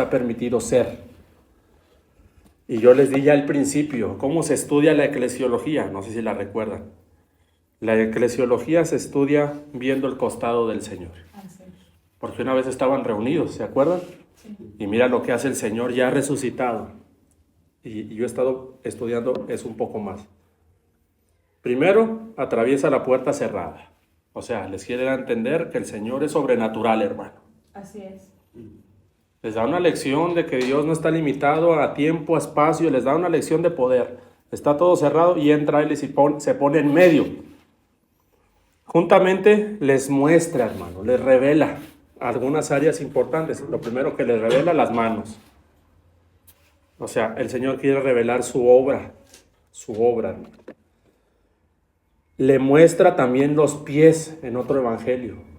ha permitido ser. Y yo les di ya al principio cómo se estudia la eclesiología, no sé si la recuerdan. La eclesiología se estudia viendo el costado del Señor. Porque una vez estaban reunidos, ¿se acuerdan? Sí. Y mira lo que hace el Señor ya resucitado. Y yo he estado estudiando eso un poco más. Primero, atraviesa la puerta cerrada. O sea, les quiere dar a entender que el Señor es sobrenatural, hermano. Así es. Les da una lección de que Dios no está limitado a tiempo, a espacio, les da una lección de poder. Está todo cerrado y entra Él y se pone en medio. Juntamente les muestra, hermano, les revela algunas áreas importantes. Lo primero que les revela, las manos. O sea, el Señor quiere revelar su obra, hermano. Le muestra también los pies en otro evangelio.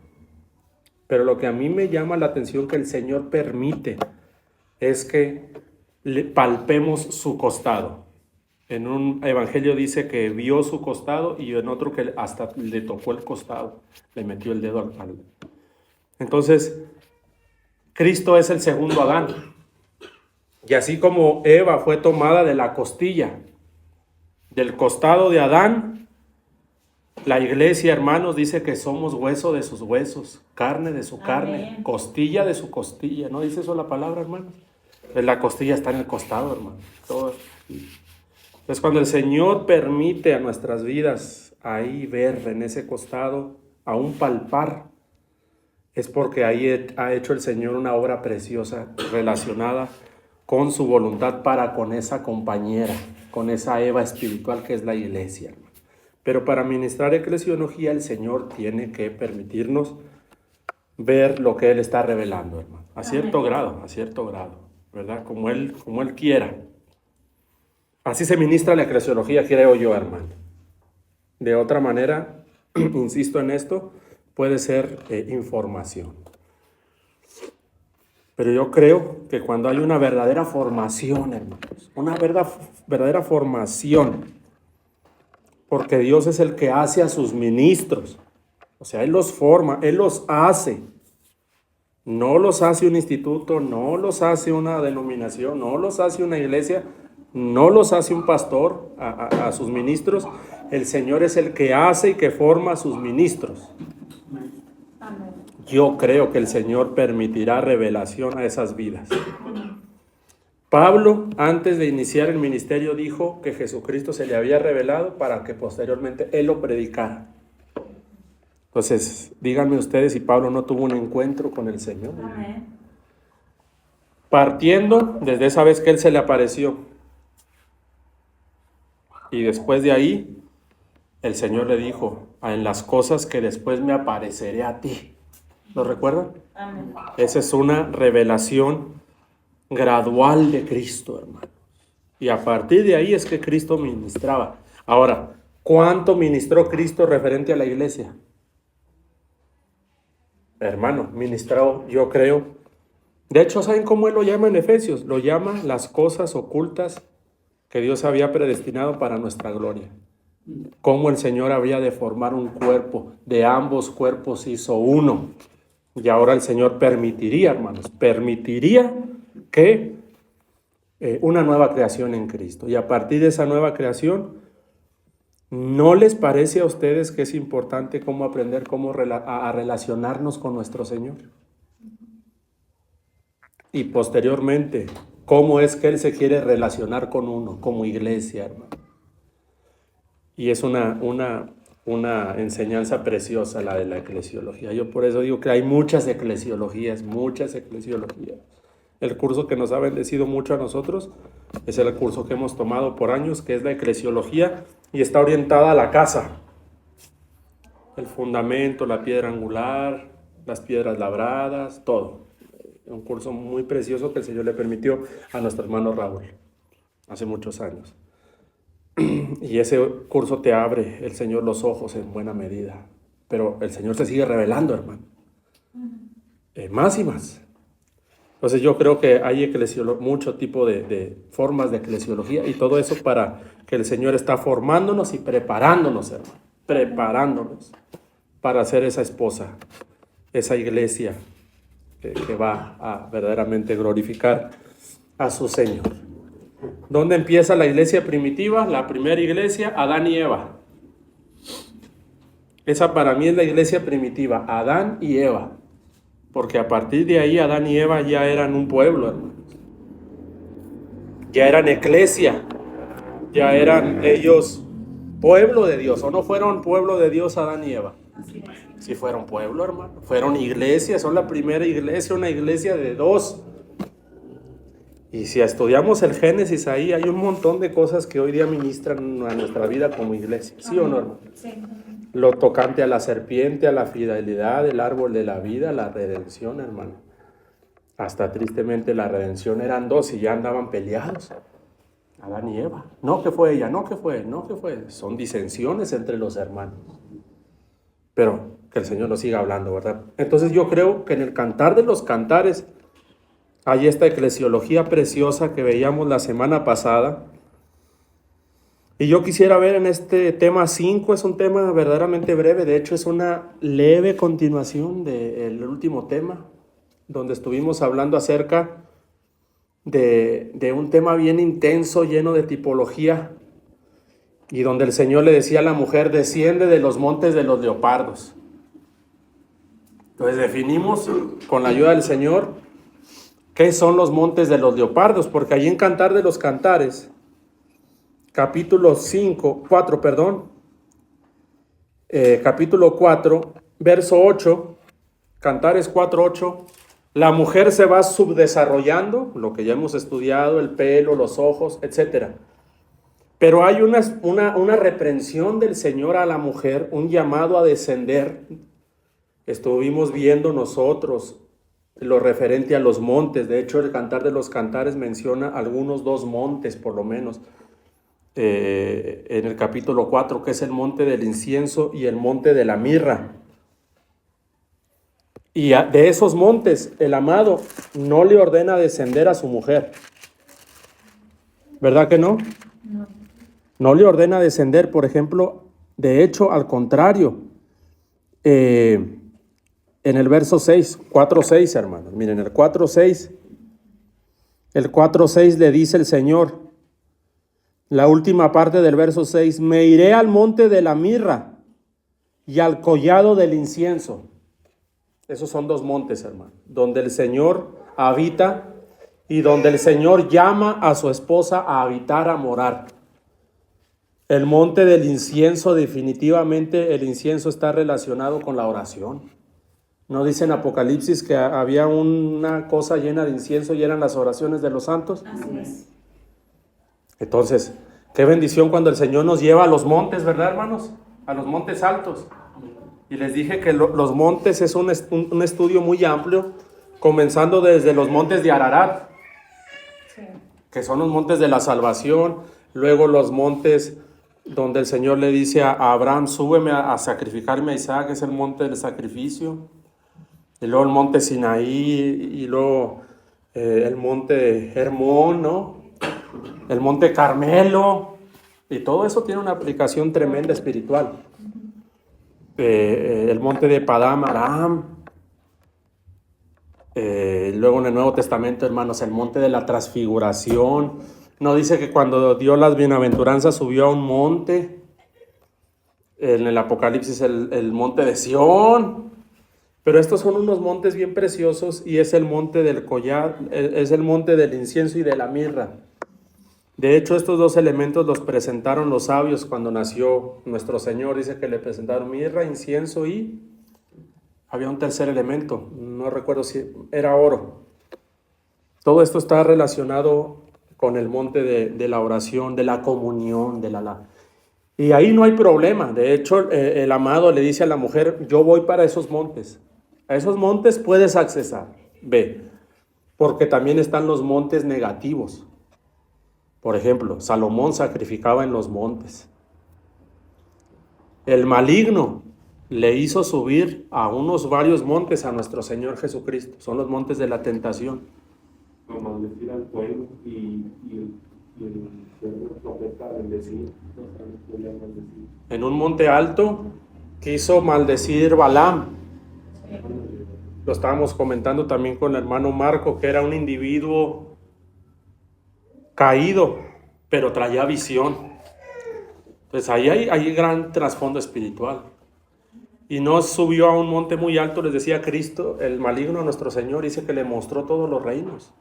Pero lo que a mí me llama la atención que el Señor permite es que le palpemos su costado. En un evangelio dice que vio su costado y en otro que hasta le tocó el costado, le metió el dedo al... Entonces, Cristo es el segundo Adán. Y así como Eva fue tomada de la costilla, del costado de Adán, la iglesia, hermanos, dice que somos hueso de sus huesos, carne de su carne, amén, costilla de su costilla. ¿No dice eso la palabra, hermanos? La costilla está en el costado, hermano. Todo. Entonces, cuando el Señor permite a nuestras vidas ahí ver en ese costado, aún palpar, es porque ahí ha hecho el Señor una obra preciosa relacionada con su voluntad para con esa compañera, con esa Eva espiritual que es la iglesia, hermano. Pero para ministrar eclesiología el Señor tiene que permitirnos ver lo que Él está revelando, hermano. A cierto grado, ¿verdad? Como Él quiera. Así se ministra la eclesiología, creo yo, hermano. De otra manera, insisto en esto, puede ser información. Pero yo creo que cuando hay una verdadera formación, hermanos, una verdadera formación, porque Dios es el que hace a sus ministros. O sea, Él los forma, Él los hace. No los hace un instituto, no los hace una denominación, no los hace una iglesia, no los hace un pastor a sus ministros. El Señor es el que hace y que forma a sus ministros. Yo creo que el Señor permitirá revelación a esas vidas. Pablo, antes de iniciar el ministerio, dijo que Jesucristo se le había revelado para que posteriormente él lo predicara. Entonces, díganme ustedes si Pablo no tuvo un encuentro con el Señor. Amén. Partiendo desde esa vez que él se le apareció. Y después de ahí, el Señor le dijo, en las cosas que después me apareceré a ti. ¿Lo recuerdan? Amén. Esa es una revelación gradual de Cristo, hermano. Y a partir de ahí es que Cristo ministraba. Ahora, ¿cuánto ministró Cristo referente a la iglesia? Hermano, ministró, yo creo. De hecho, ¿saben cómo Él lo llama en Efesios? Lo llama las cosas ocultas que Dios había predestinado para nuestra gloria. Cómo el Señor había de formar un cuerpo, de ambos cuerpos hizo uno. Y ahora el Señor permitiría, hermanos, que una nueva creación en Cristo. Y a partir de esa nueva creación, ¿no les parece a ustedes que es importante cómo aprender a relacionarnos con nuestro Señor? Y posteriormente, ¿cómo es que Él se quiere relacionar con uno como iglesia, hermano? Y es una enseñanza preciosa la de la eclesiología. Yo por eso digo que hay muchas eclesiologías. El curso que nos ha bendecido mucho a nosotros es el curso que hemos tomado por años, que es la eclesiología, y está orientada a la casa. El fundamento, la piedra angular, las piedras labradas, todo. Un curso muy precioso que el Señor le permitió a nuestro hermano Raúl hace muchos años. Y ese curso te abre el Señor los ojos en buena medida. Pero el Señor se sigue revelando, hermano. Más y más. Entonces yo creo que hay mucho tipo de formas de eclesiología y todo eso para que el Señor está formándonos y preparándonos, hermano. Preparándonos para ser esa esposa, esa iglesia que va a verdaderamente glorificar a su Señor. ¿Dónde empieza la iglesia primitiva? La primera iglesia, Adán y Eva. Esa para mí es la iglesia primitiva, Adán y Eva. Porque a partir de ahí Adán y Eva ya eran un pueblo, hermanos. Ya eran eclesia. Ya eran ellos pueblo de Dios. ¿O no fueron pueblo de Dios Adán y Eva? Sí fueron pueblo, hermano. Fueron iglesia, son la primera iglesia, una iglesia de dos. Y si estudiamos el Génesis ahí, hay un montón de cosas que hoy día ministran a nuestra vida como iglesia. ¿Sí o no, hermano? Sí. Lo tocante a la serpiente, a la fidelidad, el árbol de la vida, la redención, hermano. Hasta tristemente la redención eran dos y ya andaban peleados. Adán y Eva. No que fue ella, no que fue, no que fue. Son disensiones entre los hermanos. Pero que el Señor nos siga hablando, ¿verdad? Entonces yo creo que en el Cantar de los Cantares hay esta eclesiología preciosa que veíamos la semana pasada. Y yo quisiera ver en este tema 5, es un tema verdaderamente breve, de hecho es una leve continuación del último tema, donde estuvimos hablando acerca de un tema bien intenso, lleno de tipología, y donde el Señor le decía a la mujer, desciende de los montes de los leopardos. Entonces definimos con la ayuda del Señor qué son los montes de los leopardos, porque allí en Cantar de los Cantares, capítulo 4, verso 8, Cantares 4:8, la mujer se va subdesarrollando, lo que ya hemos estudiado, el pelo, los ojos, etc. Pero hay una reprensión del Señor a la mujer, un llamado a descender. Estuvimos viendo nosotros lo referente a los montes. De hecho, el Cantar de los Cantares menciona algunos 2 montes, por lo menos, en el capítulo 4, que es el monte del incienso y el monte de la mirra. Y de esos montes, el amado no le ordena descender a su mujer. ¿Verdad que no? No. No le ordena descender, por ejemplo, de hecho, al contrario. En el verso 6, 4:6, hermanos. Miren, el 4:6 le dice el Señor, la última parte del verso 6, me iré al monte de la mirra y al collado del incienso. Esos son 2 montes, hermano, donde el Señor habita y donde el Señor llama a su esposa a habitar, a morar. El monte del incienso, definitivamente el incienso está relacionado con la oración. ¿No dice en Apocalipsis que había una cosa llena de incienso y eran las oraciones de los santos? Así es. Entonces, qué bendición cuando el Señor nos lleva a los montes, ¿verdad, hermanos? A los montes altos. Y les dije que los montes es un estudio muy amplio, comenzando desde los montes de Ararat, Sí. que son los montes de la salvación, luego los montes donde el Señor le dice a Abraham, súbeme a sacrificarme a Isaac, es el monte del sacrificio, y luego el monte Sinaí, y luego el monte Hermón, ¿no? El monte Carmelo, y todo eso tiene una aplicación tremenda espiritual. El monte de Padam Aram, luego en el Nuevo Testamento, hermanos, el monte de la transfiguración. No dice que cuando dio las bienaventuranzas subió a un monte, en el Apocalipsis el monte de Sión, pero estos son unos montes bien preciosos y es el monte del collar, es el monte del incienso y de la mirra. De hecho, estos 2 elementos los presentaron los sabios cuando nació nuestro Señor. Dice que le presentaron mirra, incienso y había un tercer elemento, no recuerdo si era oro. Todo esto está relacionado con el monte de la oración, de la comunión, y ahí no hay problema. De hecho, el amado le dice a la mujer, yo voy para esos montes. A esos montes puedes accesar. Ve, porque también están los montes negativos. Por ejemplo, Salomón sacrificaba en los montes. El maligno le hizo subir a unos varios montes a nuestro Señor Jesucristo. Son los montes de la tentación. A maldecir al pueblo y el profeta bendecir, podía maldecir. En un monte alto quiso maldecir Balaam. Lo estábamos comentando también con el hermano Marco, que era un individuo caído, pero traía visión. Pues ahí hay gran trasfondo espiritual. Y no subió a un monte muy alto, les decía Cristo, el maligno, nuestro Señor, dice que le mostró todos los reinos.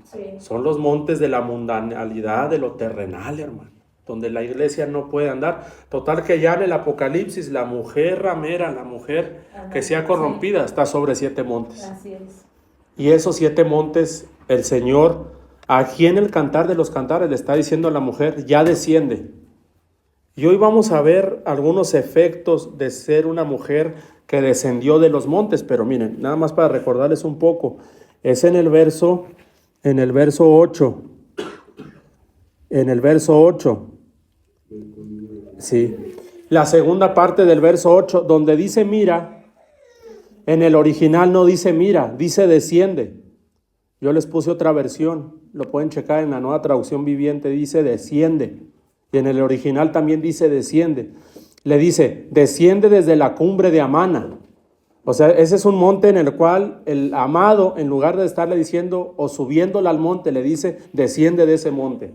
Sí. Son los montes de la mundanalidad, de lo terrenal, hermano, donde la iglesia no puede andar. Total que ya en el Apocalipsis, la mujer ramera, la mujer que sea corrompida, está sobre 7 montes. Así es. Y esos 7 montes, el Señor, aquí en el Cantar de los Cantares, le está diciendo a la mujer, ya desciende. Y hoy vamos a ver algunos efectos de ser una mujer que descendió de los montes, pero miren, nada más para recordarles un poco, es en el verso 8. En el verso 8. Sí. La segunda parte del verso 8, donde dice mira, en el original no dice mira, dice desciende. Yo les puse otra versión, lo pueden checar en la Nueva Traducción Viviente, dice desciende. Y en el original también dice desciende. Le dice, desciende desde la cumbre de Amana. O sea, ese es un monte en el cual el amado, en lugar de estarle diciendo o subiéndole al monte, le dice, desciende de ese monte.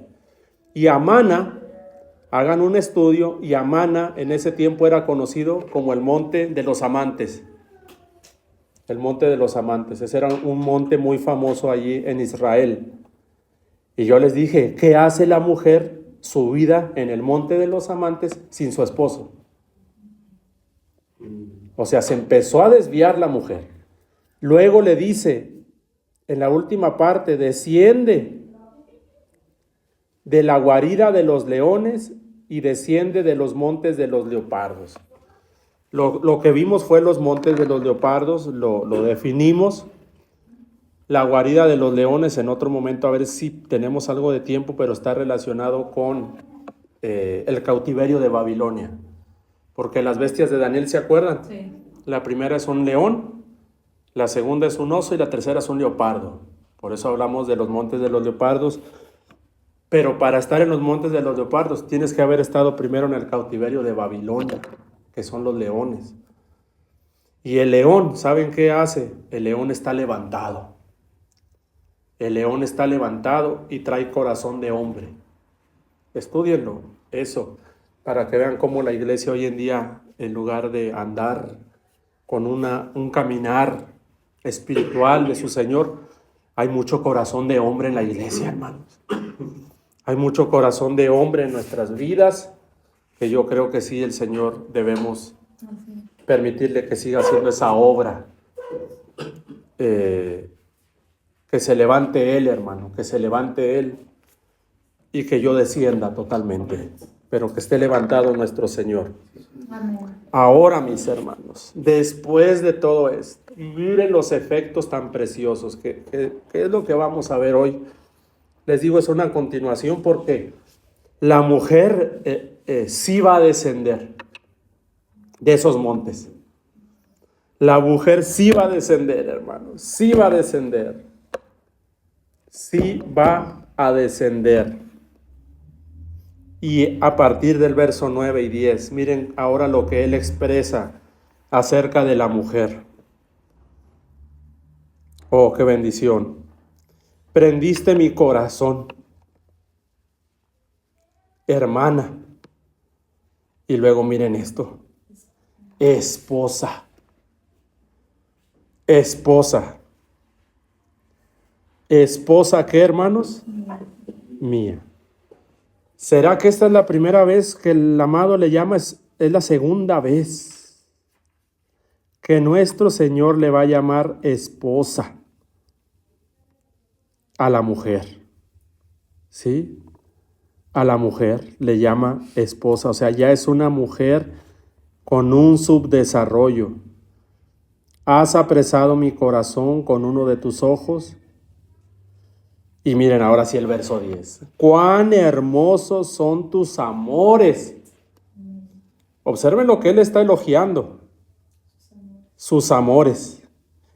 Y Amana, hagan un estudio, y Amana en ese tiempo era conocido como el monte de los amantes. El monte de los amantes. Ese era un monte muy famoso allí en Israel. Y yo les dije, ¿qué hace la mujer subida en el monte de los amantes sin su esposo? O sea, se empezó a desviar la mujer. Luego le dice, en la última parte, desciende de la guarida de los leones y desciende de los montes de los leopardos. Lo que vimos fue los montes de los leopardos, lo definimos. La guarida de los leones en otro momento, a ver si tenemos algo de tiempo, pero está relacionado con el cautiverio de Babilonia. Porque las bestias de Daniel, ¿se acuerdan? Sí. La primera es un león, la segunda es un oso y la tercera es un leopardo. Por eso hablamos de los montes de los leopardos. Pero para estar en los montes de los leopardos tienes que haber estado primero en el cautiverio de Babilonia, que son los leones. Y el león, ¿saben qué hace? El león está levantado. El león está levantado y trae corazón de hombre. Estúdienlo, eso, para que vean cómo la iglesia hoy en día, en lugar de andar con un caminar espiritual de su Señor, hay mucho corazón de hombre en la iglesia, hermanos. Hay mucho corazón de hombre en nuestras vidas, que yo creo que sí, el Señor debemos permitirle que siga haciendo esa obra. Que se levante Él, hermano, que se levante Él y que yo descienda totalmente, pero que esté levantado nuestro Señor. Amén. Ahora, mis hermanos, después de todo esto, miren los efectos tan preciosos que es lo que vamos a ver hoy. Les digo, es una continuación porque la mujer sí va a descender de esos montes. La mujer sí va a descender, hermanos, sí va a descender. Sí va a descender. Y a partir del verso 9 y 10, miren ahora lo que él expresa acerca de la mujer. Oh, qué bendición. Prendiste mi corazón, hermana. Y luego miren esto. Esposa. Esposa. Esposa, ¿qué, hermanos? Mía. ¿Será que esta es la primera vez que el amado le llama? Es la segunda vez que nuestro Señor le va a llamar esposa a la mujer. ¿Sí? A la mujer le llama esposa. O sea, ya es una mujer con un subdesarrollo. Has apresado mi corazón con uno de tus ojos. Y miren ahora sí el verso 10. Cuán hermosos son tus amores. Observen lo que él está elogiando. Sus amores.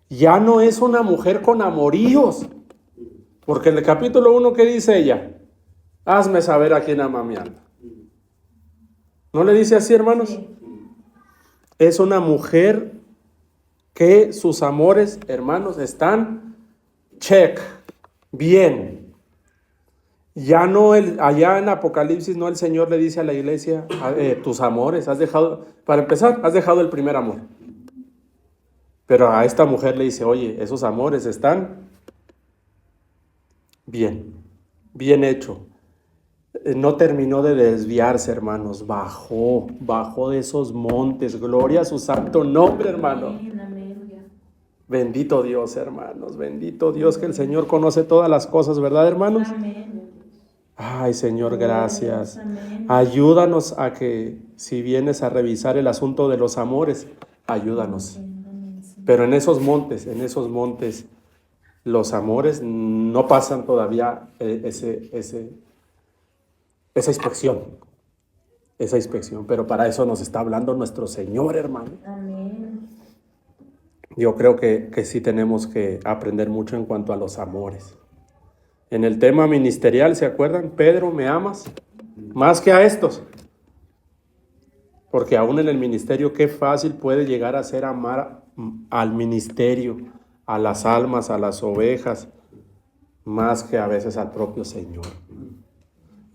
Ya no es una mujer con amoríos. Porque en el capítulo 1, ¿qué dice ella? Hazme saber a quién ama mi alma. ¿No le dice así, hermanos? Sí. Es una mujer que sus amores, hermanos, están check, bien. Ya no, allá en Apocalipsis, no el Señor le dice a la iglesia, tus amores, para empezar, has dejado el primer amor. Pero a esta mujer le dice, oye, esos amores están bien, bien hecho. No terminó de desviarse, hermanos, bajó de esos montes, gloria a su santo nombre, hermano. Amén, amén. Bendito Dios, hermanos, bendito Dios, que el Señor conoce todas las cosas, ¿verdad, hermanos? Amén. Ay, Señor, gracias. Amén. Ayúdanos a que, si vienes a revisar el asunto de los amores, ayúdanos. Pero en esos montes, los amores no pasan todavía esa inspección. Pero para eso nos está hablando nuestro Señor, hermano. Amén. Yo creo que sí tenemos que aprender mucho en cuanto a los amores. En el tema ministerial, ¿se acuerdan? Pedro, ¿me amas? Más que a estos. Porque aún en el ministerio, qué fácil puede llegar a ser amar al ministerio, a las almas, a las ovejas, más que a veces al propio Señor.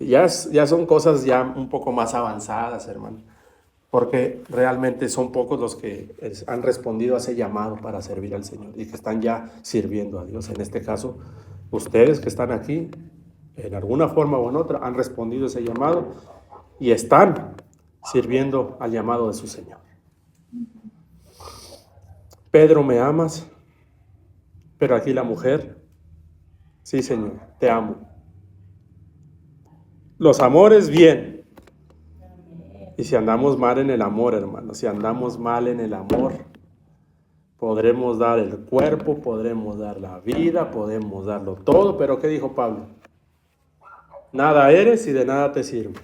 Ya son cosas ya un poco más avanzadas, hermano. Porque realmente son pocos los que han respondido a ese llamado para servir al Señor y que están ya sirviendo a Dios. En este caso, ustedes que están aquí, en alguna forma o en otra, han respondido a ese llamado y están sirviendo al llamado de su Señor. Pedro, ¿me amas? Pero aquí la mujer, sí, Señor, te amo. Los amores, bien. Y si andamos mal en el amor, hermano, si andamos mal en el amor, podremos dar el cuerpo, podremos dar la vida, podemos darlo todo, pero ¿qué dijo Pablo? Nada eres y de nada te sirve.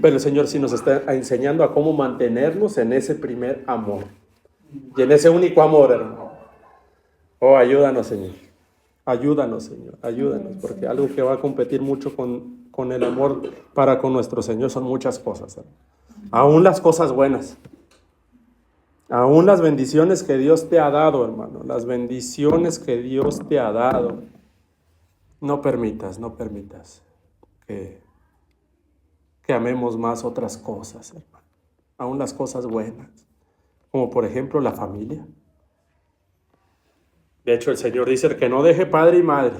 Pero el Señor sí nos está enseñando a cómo mantenernos en ese primer amor y en ese único amor, hermano. Oh, ayúdanos, Señor. Ayúdanos, Señor. Ayúdanos, porque algo que va a competir mucho con el amor para con nuestro Señor son muchas cosas, hermano. Aún las cosas buenas. Aún las bendiciones que Dios te ha dado, hermano. Las bendiciones que Dios te ha dado. No permitas que amemos más otras cosas, hermano. Aún las cosas buenas. Como por ejemplo la familia. De hecho, el Señor dice que no deje padre y madre.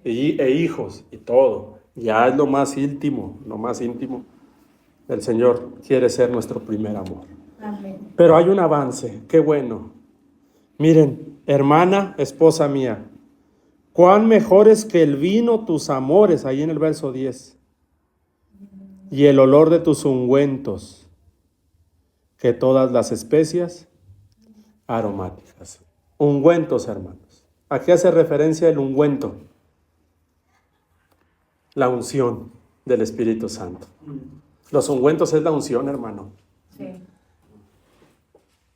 E hijos y todo. Ya es lo más íntimo, El Señor quiere ser nuestro primer amor. Amén. Pero hay un avance, qué bueno. Miren, hermana, esposa mía, cuán mejores que el vino tus amores, ahí en el verso 10, y el olor de tus ungüentos, que todas las especias aromáticas. Ungüentos, hermanos. ¿A qué hace referencia el ungüento? La unción del Espíritu Santo. Los ungüentos es la unción, hermano. Sí.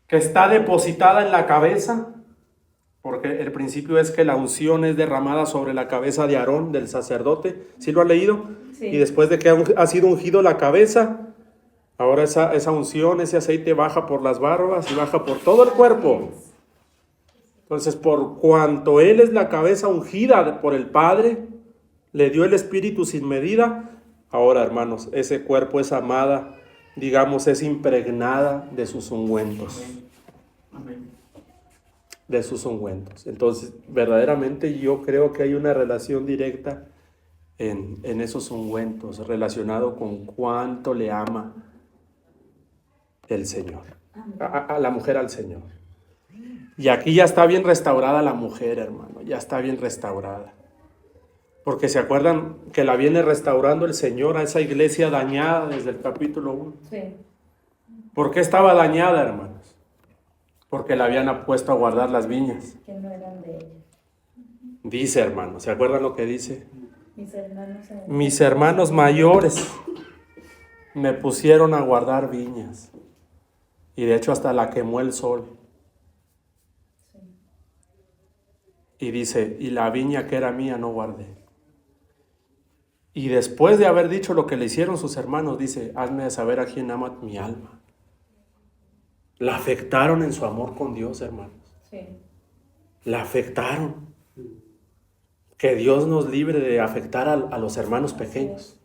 Que está depositada en la cabeza, porque el principio es que la unción es derramada sobre la cabeza de Aarón, del sacerdote. ¿Sí lo ha leído? Sí. Y después de que ha sido ungido la cabeza, ahora esa unción, ese aceite baja por las barbas y baja por todo el cuerpo. Entonces, por cuanto Él es la cabeza ungida por el Padre, le dio el Espíritu sin medida. Ahora, hermanos, ese cuerpo es amada, digamos, es impregnada de sus ungüentos. Amén. De sus ungüentos. Entonces, verdaderamente yo creo que hay una relación directa en esos ungüentos, relacionado con cuánto le ama el Señor, a la mujer al Señor. Y aquí ya está bien restaurada la mujer, hermano, ya está bien restaurada. Porque se acuerdan que la viene restaurando el Señor a esa iglesia dañada desde el capítulo 1. Sí. ¿Por qué estaba dañada, hermanos? Porque la habían puesto a guardar las viñas. Que no eran de ella. Dice, hermano, ¿se acuerdan lo que dice? Mis hermanos mayores me pusieron a guardar viñas. Y de hecho hasta la quemó el sol. Sí. Y dice, y la viña que era mía no guardé. Y después de haber dicho lo que le hicieron sus hermanos, dice, hazme saber a quién ama mi alma. La afectaron en su amor con Dios, hermanos. Sí. La afectaron. Que Dios nos libre de afectar a los hermanos pequeños.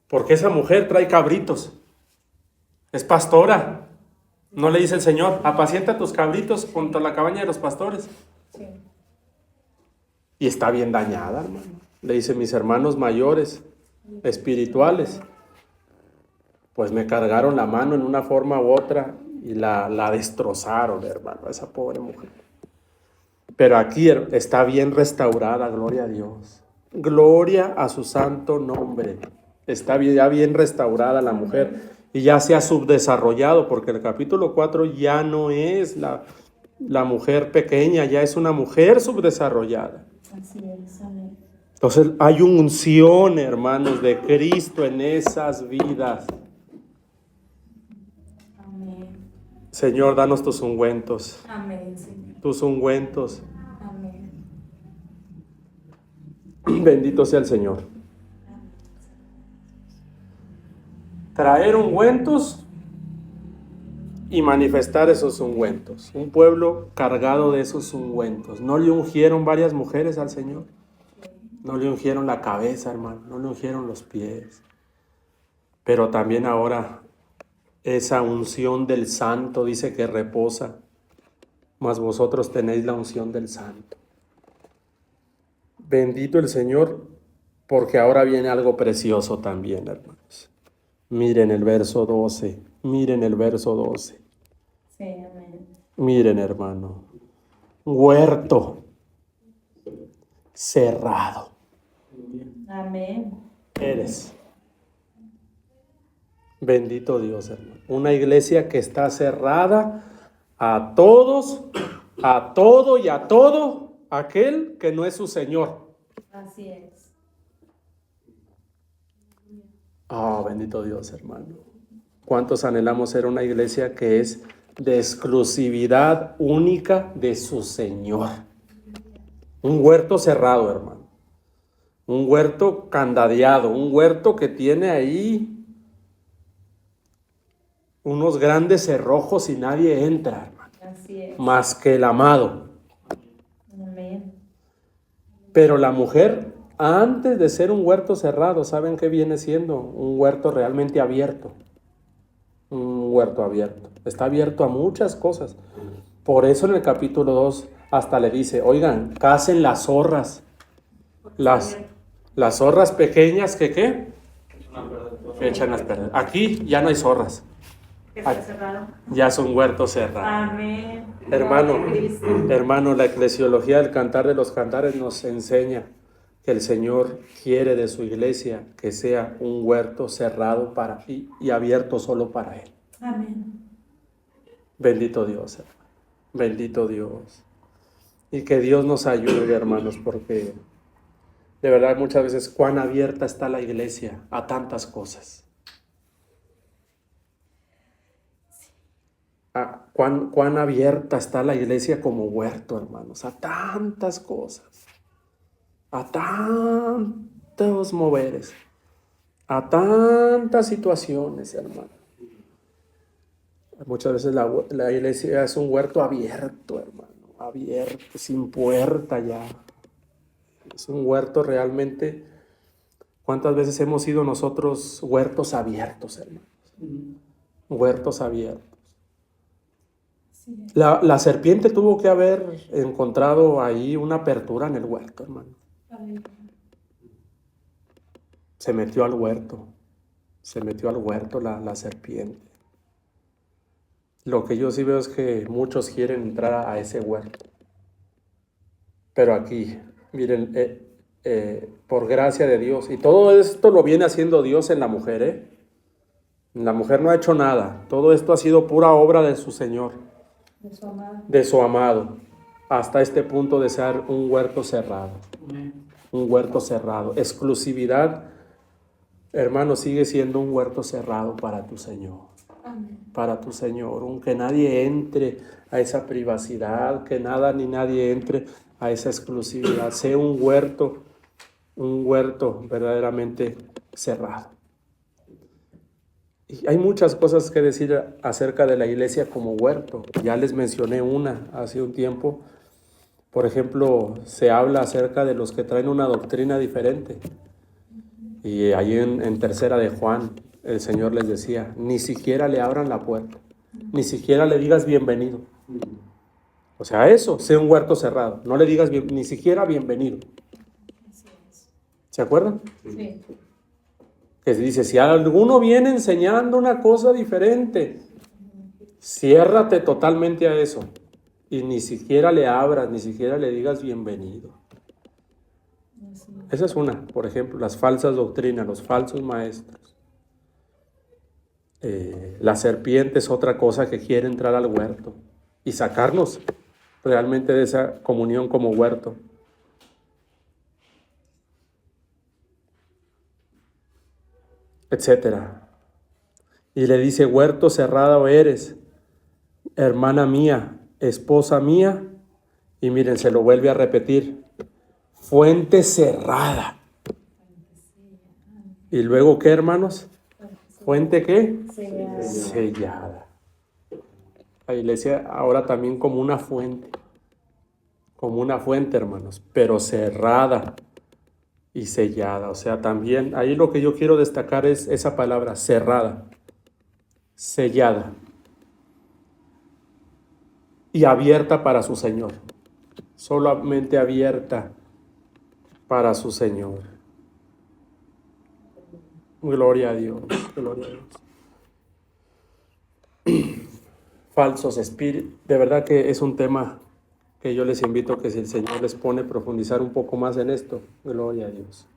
Porque esa mujer trae cabritos. Es pastora. No le dice el Señor, apacienta tus cabritos junto a la cabaña de los pastores. Sí. Y está bien dañada, hermano. Le dice, mis hermanos mayores, espirituales, pues me cargaron la mano en una forma u otra y la destrozaron, hermano, esa pobre mujer. Pero aquí está bien restaurada, gloria a Dios. Gloria a su santo nombre. Está ya bien restaurada la mujer y ya se ha subdesarrollado, porque el capítulo 4 ya no es la mujer pequeña, ya es una mujer subdesarrollada. Así es, amén. Entonces hay unción, hermanos, de Cristo en esas vidas. Amén. Señor, danos tus ungüentos, Amén, Señor. tus ungüentos. Amén. Bendito sea el Señor. Traer ungüentos y manifestar esos ungüentos. Un pueblo cargado de esos ungüentos. ¿No le ungieron varias mujeres al Señor? No le ungieron la cabeza, hermano. No le ungieron los pies. Pero también ahora esa unción del Santo dice que reposa. Mas vosotros tenéis la unción del Santo. Bendito el Señor, porque ahora viene algo precioso también, hermanos. Miren el verso 12. Miren el verso 12. Sí, amén. Miren, hermano. Huerto cerrado Amén. eres. Bendito Dios, hermano. Una iglesia que está cerrada a todos, a todo y a todo aquel que no es su Señor. Así es. Oh, bendito Dios, hermano. ¿Cuántos anhelamos ser una iglesia que es de exclusividad única de su Señor? Un huerto cerrado, hermano. Un huerto candadeado, un huerto que tiene ahí unos grandes cerrojos y nadie entra, hermano, Así es. más que el amado. Amén. Pero la mujer, antes de ser un huerto cerrado, ¿saben qué viene siendo? Un huerto realmente abierto. Un huerto abierto. Está abierto a muchas cosas. Por eso en el capítulo 2 hasta le dice, oigan, cacen las zorras. Las zorras pequeñas que ¿qué? Que echan las perder. Aquí ya no hay zorras. Que está cerrado. Ya es un huerto cerrado. Amén. Hermano, Gloria a Cristo. hermano, la eclesiología del Cantar de los Cantares nos enseña que el Señor quiere de su iglesia que sea un huerto cerrado para y abierto solo para Él. Amén. Bendito Dios, hermano. Bendito Dios. Y que Dios nos ayude, hermanos, porque de verdad muchas veces cuán abierta está la iglesia a tantas cosas. Cuán abierta está la iglesia como huerto, hermanos, a tantas cosas, a tantos moveres, a tantas situaciones, hermano. Muchas veces la iglesia es un huerto abierto, hermano, abierto, sin puerta ya. Es un huerto realmente. ¿Cuántas veces hemos sido nosotros huertos abiertos, hermanos? Huertos abiertos. Sí. La serpiente tuvo que haber encontrado ahí una apertura en el huerto, hermano. Amén. Se metió al huerto. Se metió al huerto la serpiente. Lo que yo sí veo es que muchos quieren entrar a ese huerto. Pero aquí, miren, por gracia de Dios, y todo esto lo viene haciendo Dios en la mujer, ¿eh? La mujer no ha hecho nada. Todo esto ha sido pura obra de su Señor. De su amado. De su amado, hasta este punto de ser un huerto cerrado. Un huerto cerrado. Exclusividad, hermano, sigue siendo un huerto cerrado para tu Señor. Amén. Para tu Señor. Que nadie entre a esa privacidad, que nada ni nadie entre a esa exclusividad. Sea un huerto verdaderamente cerrado. Y hay muchas cosas que decir acerca de la iglesia como huerto. Ya les mencioné una hace un tiempo. Por ejemplo, se habla acerca de los que traen una doctrina diferente. Y ahí en tercera de Juan, el Señor les decía, ni siquiera le abran la puerta, ni siquiera le digas bienvenido. O sea, eso, sea un huerto cerrado. No le digas ni siquiera bienvenido. Así es. ¿Se acuerdan? Sí. Que dice, si alguno viene enseñando una cosa diferente, ciérrate totalmente a eso. Y ni siquiera le abras, ni siquiera le digas bienvenido. Así es. Esa es una, por ejemplo, las falsas doctrinas, los falsos maestros. La serpiente es otra cosa que quiere entrar al huerto y sacarnos realmente de esa comunión como huerto. Etcétera. Y le dice, huerto cerrado eres, hermana mía, esposa mía. Y miren, se lo vuelve a repetir, fuente cerrada. Y luego, ¿qué, hermanos? ¿Fuente qué? Sellada. Sellada. La iglesia ahora también como una fuente, hermanos, pero cerrada y sellada. O sea, también ahí lo que yo quiero destacar es esa palabra, cerrada, sellada y abierta para su Señor. Solamente abierta para su Señor. Gloria a Dios, gloria a Dios. Falsos espíritus, de verdad que es un tema que yo les invito que si el Señor les pone profundizar un poco más en esto, gloria a Dios.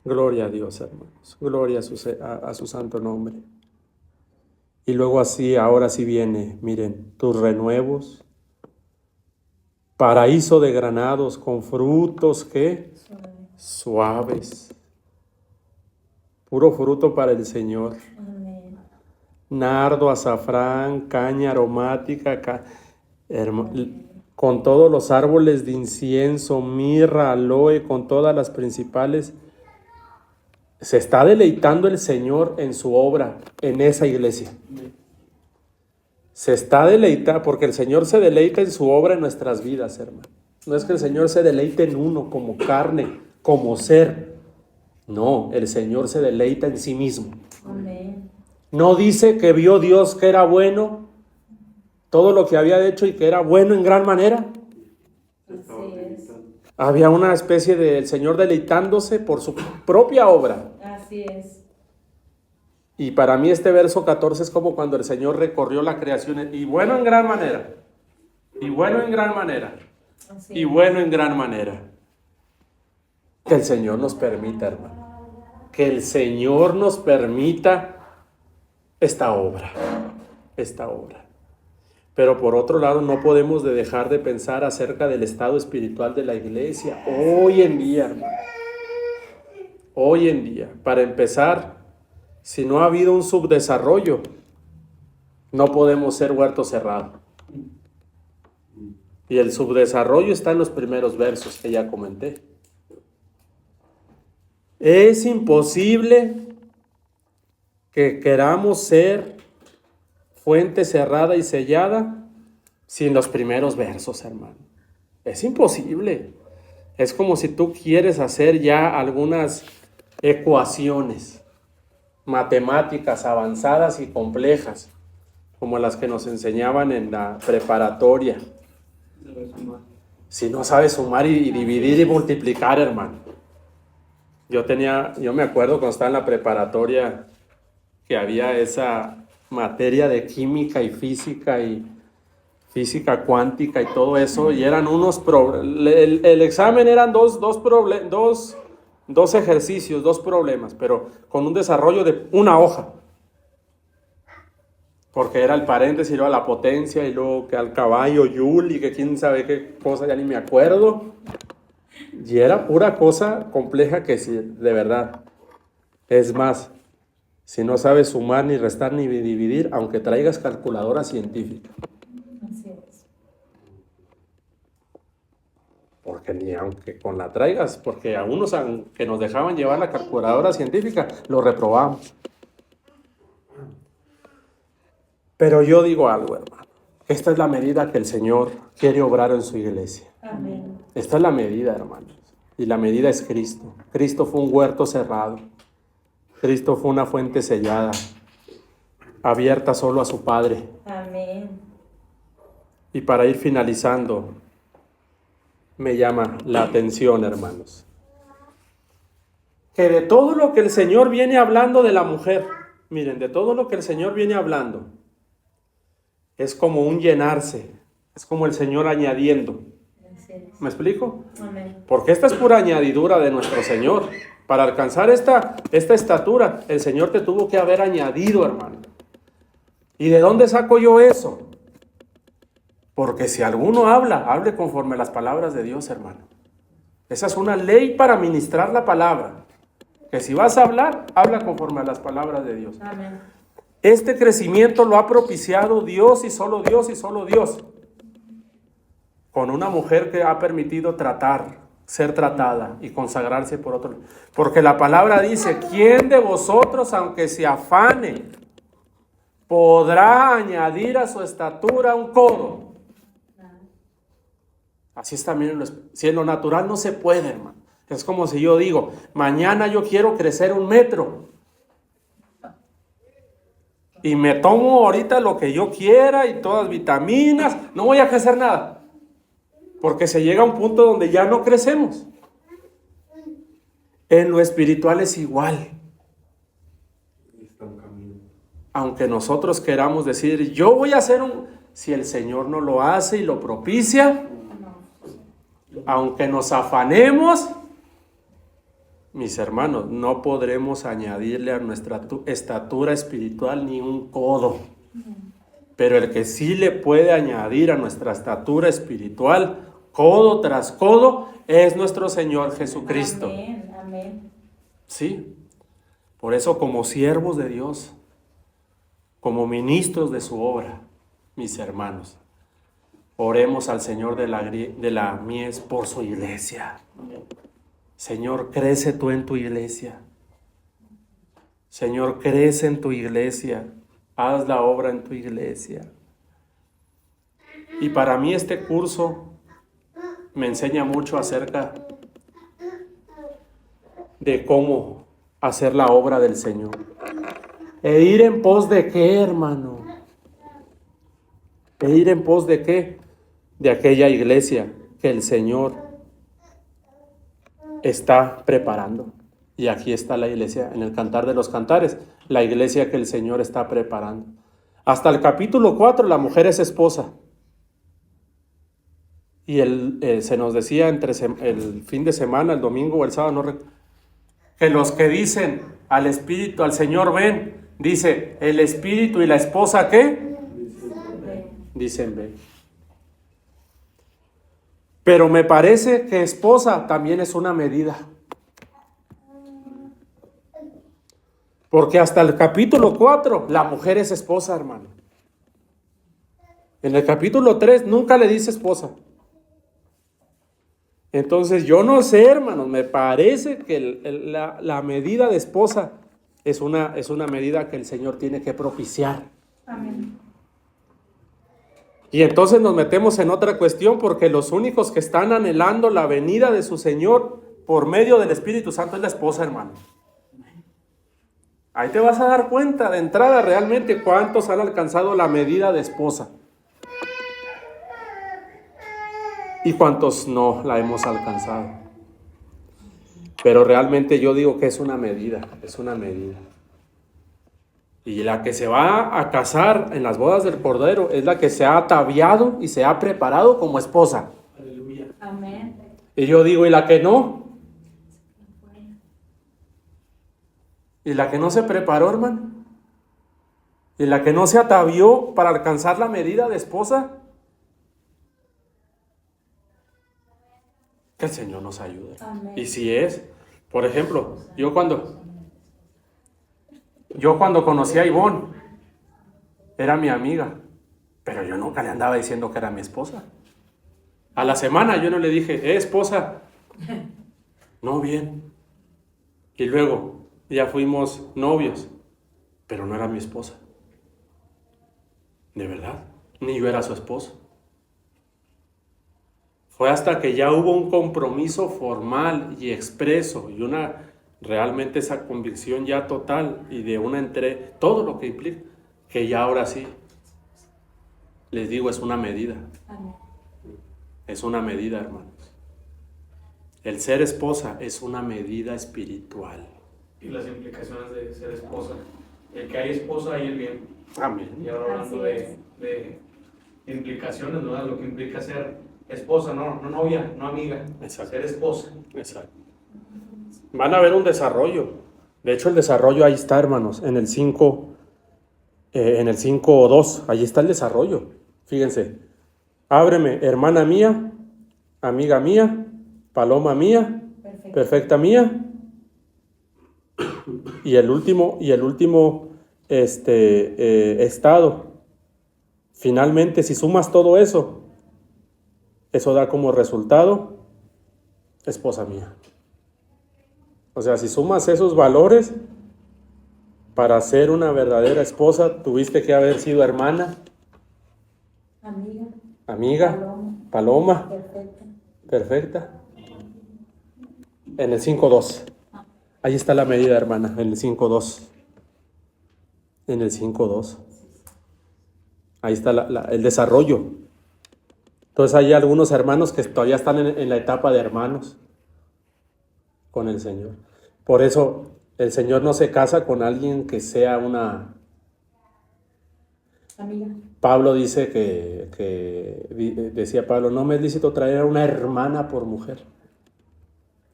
Gloria a Dios, hermanos. Gloria a su santo nombre. Y luego así, ahora sí viene, miren, tus renuevos, paraíso de granados con frutos, ¿qué? Suaves. Puro fruto para el Señor. Amén. Nardo, azafrán, caña aromática, con todos los árboles de incienso, mirra, aloe, con todas las principales. Se está deleitando el Señor en su obra, en esa iglesia. Se está deleitando, porque el Señor se deleita en su obra en nuestras vidas, hermano. No es que el Señor se deleite en uno como carne, como ser. No, el Señor se deleita en sí mismo. Amén. No dice que vio Dios que era bueno, todo lo que había hecho y que era bueno en gran manera. Así es. Había una especie del Señor deleitándose por su propia obra. Así es. Y para mí este verso 14 es como cuando el Señor recorrió la creación y bueno en gran manera, y bueno en gran manera, Así y es. bueno en gran manera. Que el Señor nos permita, hermano, que el Señor nos permita esta obra. Pero por otro lado, no podemos dejar de pensar acerca del estado espiritual de la iglesia hoy en día, hermano. Hoy en día, para empezar, si no ha habido un subdesarrollo, no podemos ser huerto cerrado. Y el subdesarrollo está en los primeros versos que ya comenté. Es imposible que queramos ser fuente cerrada y sellada sin los primeros versos, hermano. Es imposible. Es como si tú quieres hacer ya algunas ecuaciones matemáticas avanzadas y complejas, como las que nos enseñaban en la preparatoria. Si no sabes sumar y dividir y multiplicar, hermano. Yo me acuerdo cuando estaba en la preparatoria que había esa materia de química y física cuántica y todo eso, y eran el examen eran dos ejercicios, dos problemas, pero con un desarrollo de una hoja. Porque era el paréntesis y luego la potencia y luego que al caballo Joule y que quién sabe qué cosa, ya ni me acuerdo. Y era pura cosa compleja que sí, de verdad. Es más, si no sabes sumar, ni restar, ni dividir, aunque traigas calculadora científica. Así es. Porque ni aunque con la traigas, porque a unos que nos dejaban llevar la calculadora científica, lo reprobamos. Pero yo digo algo, hermano. Esta es la medida que el Señor quiere obrar en su iglesia. Amén. Esta es la medida, hermanos. Y la medida es Cristo. Cristo fue un huerto cerrado. Cristo fue una fuente sellada, abierta solo a su Padre. Amén. Y para ir finalizando, me llama la atención, hermanos, que de todo lo que el Señor viene hablando de la mujer, miren, de todo lo que el Señor viene hablando, es como un llenarse, es como el Señor añadiendo. Así es. ¿Me explico? Amén. Porque esta es pura añadidura de nuestro Señor. Para alcanzar esta estatura, el Señor te tuvo que haber añadido, hermano. ¿Y de dónde saco yo eso? Porque si alguno habla, hable conforme a las palabras de Dios, hermano. Esa es una ley para ministrar la palabra. Que si vas a hablar, habla conforme a las palabras de Dios. Amén. Este crecimiento lo ha propiciado Dios y solo Dios y solo Dios. Con una mujer que ha permitido ser tratada y consagrarse por otro. Porque la palabra dice, ¿quién de vosotros, aunque se afane, podrá añadir a su estatura un codo? Así es también si en lo natural no se puede, hermano. Es como si yo digo, mañana yo quiero crecer 1 metro. Y me tomo ahorita lo que yo quiera y todas vitaminas, no voy a crecer nada. Porque se llega a un punto donde ya no crecemos. En lo espiritual es igual. Aunque nosotros queramos decir, yo voy a hacer si el Señor no lo hace y lo propicia, aunque nos afanemos, mis hermanos, no podremos añadirle a nuestra estatura espiritual ni un codo. Pero el que sí le puede añadir a nuestra estatura espiritual, codo tras codo, es nuestro Señor Jesucristo. Amén. Amén. Sí. Por eso, como siervos de Dios, como ministros de su obra, mis hermanos, oremos al Señor de la mies por su iglesia. Señor, crece tú en tu iglesia. Señor, crece en tu iglesia. Haz la obra en tu iglesia. Y para mí este curso me enseña mucho acerca de cómo hacer la obra del Señor. ¿E ir en pos de qué, hermano? ¿E ir en pos de qué? De aquella iglesia que el Señor está preparando. Y aquí está la iglesia, en el Cantar de los Cantares, la iglesia que el Señor está preparando. Hasta el capítulo 4, la mujer es esposa. Y se nos decía entre el fin de semana, el domingo o el sábado, que los que dicen al Espíritu, al Señor ven, dice, el Espíritu y la esposa, ¿qué? Dicen ven. Pero me parece que esposa también es una medida. Porque hasta el capítulo 4, la mujer es esposa, hermano. En el capítulo 3 nunca le dice esposa. Entonces yo no sé, hermanos, me parece que la medida de esposa es una medida que el Señor tiene que propiciar. Amén. Y entonces nos metemos en otra cuestión, porque los únicos que están anhelando la venida de su Señor por medio del Espíritu Santo es la esposa, hermano. Ahí te vas a dar cuenta de entrada realmente cuántos han alcanzado la medida de esposa. Y cuántos no la hemos alcanzado. Pero realmente yo digo que es una medida, es una medida. Y la que se va a casar en las bodas del Cordero es la que se ha ataviado y se ha preparado como esposa. Aleluya. Amén. Y yo digo, ¿y la que no? ¿Y la que no se preparó, hermano? ¿Y la que no se atavió para alcanzar la medida de esposa? Que el Señor nos ayude. Amén. Y si es, por ejemplo, yo cuando conocí a Ivonne, era mi amiga, pero yo nunca le andaba diciendo que era mi esposa. A la semana yo no le dije, esposa. No, bien. Y luego ya fuimos novios, pero no era mi esposa. De verdad, ni yo era su esposo. Fue hasta que ya hubo un compromiso formal y expreso y realmente esa convicción ya total y de una todo lo que implica, que ya ahora sí, les digo, es una medida. Amén. Es una medida, hermanos. El ser esposa es una medida espiritual. Y las implicaciones de ser esposa. El que hay esposa, hay el bien. Amén. Y ahora hablando de implicaciones, ¿no? Lo que implica ser esposa, no novia, no amiga. Exacto. Ser esposa. Exacto. Van a ver un desarrollo. De hecho, el desarrollo ahí está, hermanos, en el 5:2. Ahí está el desarrollo. Fíjense. Ábreme, hermana mía, amiga mía, paloma mía, perfecta mía. Y el último estado. Finalmente, si sumas todo eso, eso da como resultado esposa mía. O sea, si sumas esos valores, para ser una verdadera esposa, tuviste que haber sido hermana, amiga, paloma, perfecta. En el 5:2. Ahí está la medida, hermana, en el 5:2. En el 5:2. Ahí está el desarrollo. Entonces hay algunos hermanos que todavía están en la etapa de hermanos con el Señor. Por eso el Señor no se casa con alguien que sea una amiga. Pablo dice decía Pablo, no me es lícito traer a una hermana por mujer.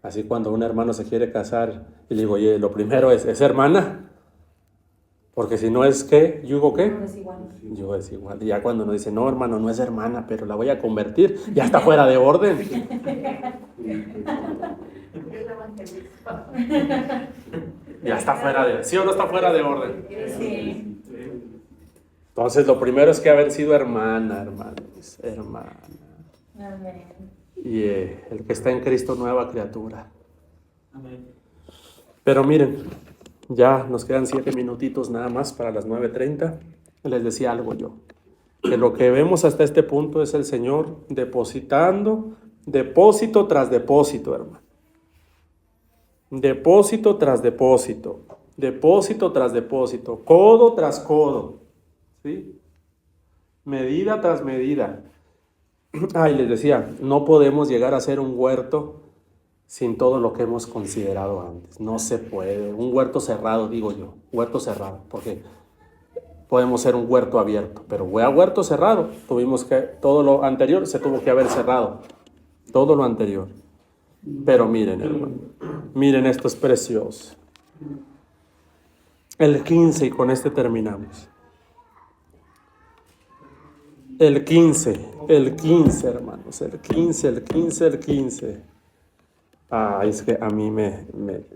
Así cuando un hermano se quiere casar, y le digo, oye, lo primero es hermana, porque si no es ¿qué? ¿Yugo qué? No es igual. Yugo es igual. Y ya cuando nos dice, no hermano, no es hermana, pero la voy a convertir, ya está fuera de orden. Ya está fuera de, ¿sí o no está fuera de orden? Sí. Entonces lo primero es que haber sido hermana, hermanos, hermana. Amén. Y el que está en Cristo, nueva criatura. Amén. Pero miren, ya nos quedan 7 minutitos nada más para las 9:30. Les decía algo yo, que lo que vemos hasta este punto es el Señor depositando, depósito tras depósito, hermano. Depósito tras depósito, depósito tras depósito, codo tras codo, ¿sí? Medida tras medida. Ay, les decía, no podemos llegar a ser un huerto sin todo lo que hemos considerado antes. No se puede. Un huerto cerrado, digo yo, huerto cerrado, porque podemos ser un huerto abierto, pero huerto cerrado, todo lo anterior se tuvo que haber cerrado, todo lo anterior. Pero miren, hermano, miren, esto es precioso. El 15, y con este terminamos. El 15, hermanos, el 15. Ah, es que a mí me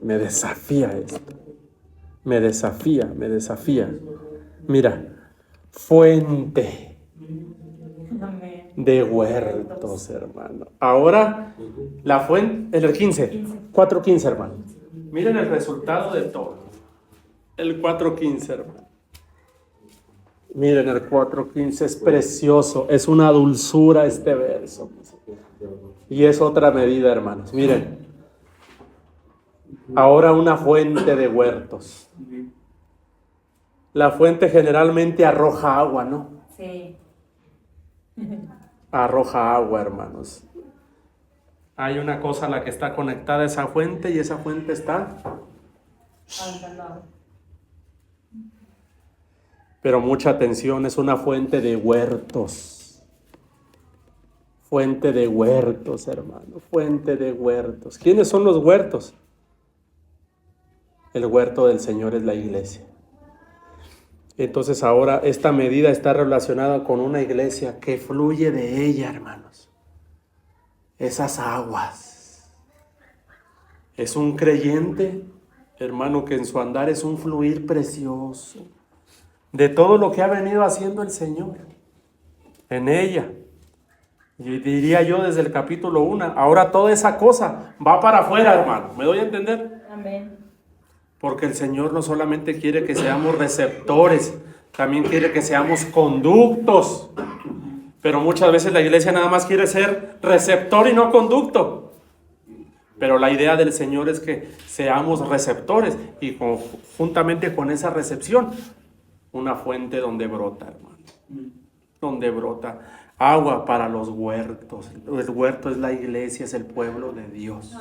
desafía esto. Me desafía. Mira, fuente Amén. de huertos, hermano. Ahora, la fuente, el 15, 4:15, hermano. Miren el resultado de todo. El 4:15, hermano. Miren, el 4:15 es precioso, es una dulzura este verso. Y es otra medida, hermanos. Miren, ahora una fuente de huertos. La fuente generalmente arroja agua, ¿no? Sí. Arroja agua, hermanos. Hay una cosa a la que está conectada esa fuente y esa fuente está. Pero mucha atención, es una fuente de huertos. Fuente de huertos, hermano. Fuente de huertos. ¿Quiénes son los huertos? El huerto del Señor es la iglesia. Entonces ahora esta medida está relacionada con una iglesia que fluye de ella, hermanos. Esas aguas. Es un creyente, hermano, que en su andar es un fluir precioso de todo lo que ha venido haciendo el Señor en ella. Y diría yo desde el capítulo 1, ahora toda esa cosa va para afuera, hermano. ¿Me doy a entender? Amén. Porque el Señor no solamente quiere que seamos receptores, También quiere que seamos conductos. Pero muchas veces la iglesia nada más quiere ser receptor y no conducto. Pero la idea del Señor es que seamos receptores y juntamente con esa recepción, una fuente donde brota, hermano. Donde brota agua para los huertos. El huerto es la iglesia, es el pueblo de Dios.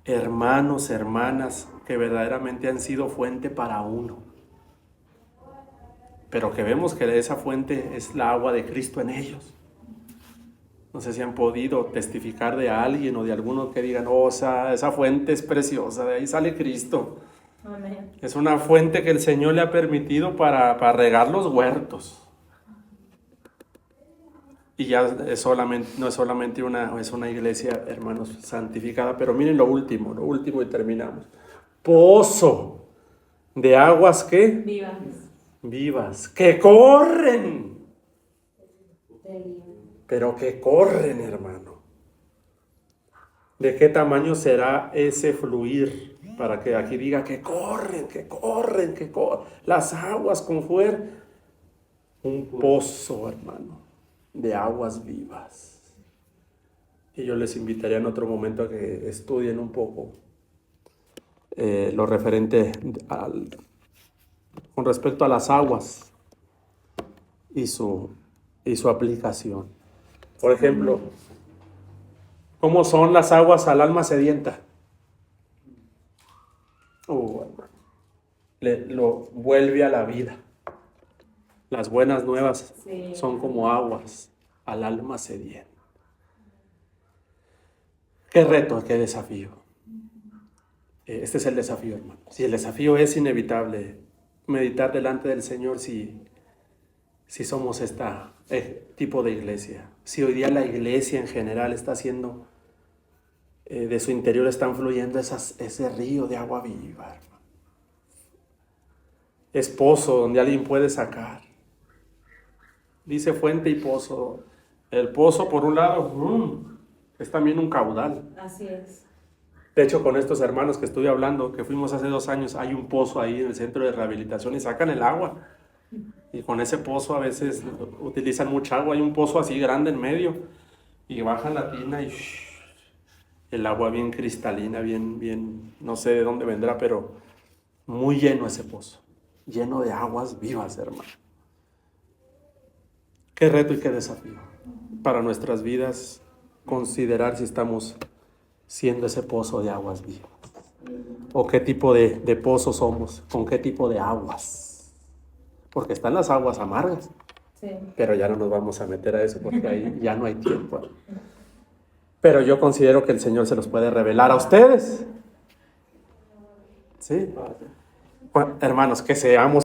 Hermanos, hermanas, que verdaderamente han sido fuente para uno. Pero que vemos que esa fuente es la agua de Cristo en ellos. No sé si han podido testificar de alguien o de alguno que digan, oh, esa fuente es preciosa, de ahí sale Cristo. Amén. Es una fuente que el Señor le ha permitido para regar los huertos. Y ya no es solamente es una iglesia, hermanos, santificada. Pero miren lo último y terminamos. Pozo de aguas que Vivas. vivas, que corren. De vida. Pero que corren, hermano. ¿De qué tamaño será ese fluir? Para que aquí diga que corren, que corren, que corren. Las aguas con fuerza. Un pozo, hermano, de aguas vivas. Y yo les invitaría en otro momento a que estudien un poco lo referente con respecto a las aguas y su aplicación. Por ejemplo, ¿cómo son las aguas al alma sedienta? Hermano, lo vuelve a la vida. Las buenas nuevas Sí. son como aguas al alma sedienta. Qué reto, qué desafío. Este es el desafío, hermano. Si el desafío es inevitable, meditar delante del Señor si somos este tipo de iglesia. Si hoy día la iglesia en general está haciendo, de su interior están fluyendo ese río de agua viva, hermano. Es pozo donde alguien puede sacar. Dice fuente y pozo. El pozo, por un lado, es también un caudal. Así es. De hecho, con estos hermanos que estuve hablando, que fuimos hace 2 años, hay un pozo ahí en el centro de rehabilitación y sacan el agua. Y con ese pozo a veces utilizan mucha agua. Hay un pozo así grande en medio y bajan la tina y el agua bien cristalina, bien, no sé de dónde vendrá, pero muy lleno ese pozo. Lleno de aguas vivas, hermano. Qué reto y qué desafío para nuestras vidas considerar si estamos siendo ese pozo de aguas vivas. O qué tipo de pozo somos, con qué tipo de aguas. Porque están las aguas amargas, Sí. pero ya no nos vamos a meter a eso porque ahí ya no hay tiempo. Pero yo considero que el Señor se los puede revelar a ustedes. ¿Sí? Bueno, hermanos, que seamos